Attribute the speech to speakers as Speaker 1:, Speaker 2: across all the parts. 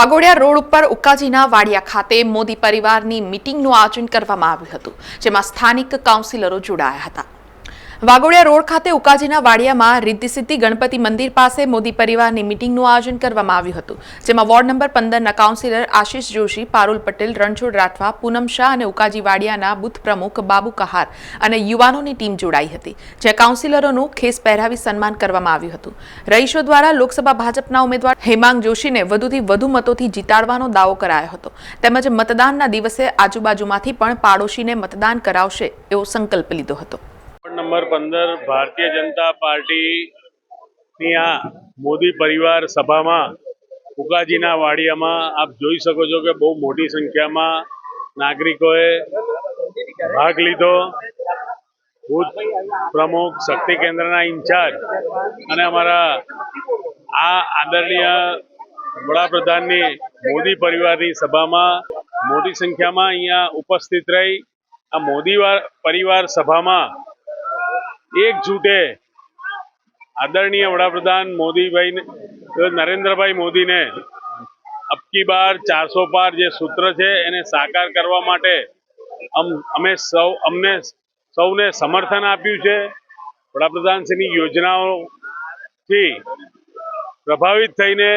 Speaker 1: Waghodia road ઉપર ઉકાજીના વાડિયા ખાતે મોદી પરિવારની મીટિંગનું આયોજન કરવામાં આવ્યું હતું, જેમાં સ્થાનિક કાઉન્સિલરો જોડાયા હતા। વાઘોડિયા રોડ ખાતે ઉકાજીના વાડિયામાં રિદ્ધિ સિદ્ધિ ગણપતિ મંદિર પાસે મોદી પરિવારની મીટિંગનું આયોજન કરવામાં આવ્યું હતું, જેમાં વોર્ડ નંબર 15ના કાઉન્સિલર આશિષ જોશી, પારુલ પટેલ, રણછોડ રાઠવા, પૂનમ શાહ અને ઉકાજી વાડિયાના બુથ પ્રમુખ બાબુ કહાર અને યુવાનોની ટીમ જોડાઈ હતી, જ્યાં કાઉન્સિલરોનું ખેસ પહેરાવી સન્માન કરવામાં આવ્યું હતું। રહીશો દ્વારા લોકસભા ભાજપના ઉમેદવાર હેમાંગ જોશીને વધુથી વધુ મતોથી જીતાડવાનો દાવો કરાયો હતો, તેમજ મતદાનના દિવસે આજુબાજુમાંથી પણ પાડોશીને મતદાન કરાવશે એવો સંકલ્પ લીધો હતો।
Speaker 2: નંબર 15 ભારતીય જનતા પાર્ટીની આ મોદી પરિવાર સભામાં ઉકાજીના વાડિયામાં આપ જોઈ શકો છો કે બહુ મોટી સંખ્યામાં નાગરિકોએ ભાગ લીધો। બુથ પ્રમુખ, શક્તિ કેન્દ્રના ઇન્ચાર્જ અને અમારા આ આદરણીય વડાપ્રધાનની મોદી પરિવારની સભામાં મોટી સંખ્યામાં અહીંયા ઉપસ્થિત રહી આ મોદી પરિવાર સભામાં એક જૂટે આદરણીય વડાપ્રધાન મોદીભાઈ નરેન્દ્રભાઈ મોદીને અબકી બાર 400 પાર જે સૂત્ર છે એને સાકાર કરવા માટે અમને સૌને સમર્થન આપ્યું છે। વડાપ્રધાનશ્રીની યોજનાઓથી પ્રભાવિત થઈને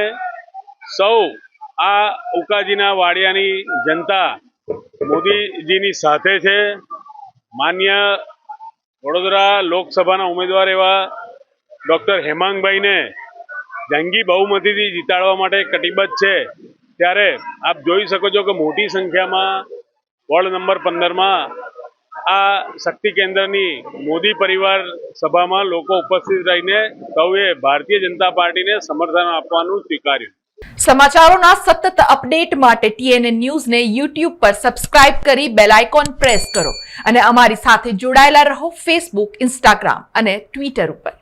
Speaker 2: સૌ આ ઉકાજીના વાડિયાની જનતા મોદીજીની સાથે છે। માન્ય વડોદરા લોકસભાના ઉમેદવાર એવા ડૉક્ટર હેમાંગભાઈને જંગી બહુમતીથી જીતાડવા માટે કટિબદ્ધ છે। ત્યારે આપ જોઈ શકો છો કે મોટી સંખ્યામાં વોર્ડ નંબર 15માં આ શક્તિ કેન્દ્રની મોદી પરિવાર સભામાં લોકો ઉપસ્થિત રહીને સૌએ ભારતીય જનતા પાર્ટીને સમર્થન આપવાનું સ્વીકાર્યું।
Speaker 1: સમાચારોના સતત અપડેટ માટે TNN ન્યૂઝને YouTube પર સબસ્ક્રાઇબ કરી બેલ આઇકોન પ્રેસ કરો અને અમારી સાથે જોડાયેલા રહો Facebook, Instagram અને Twitter ઉપર।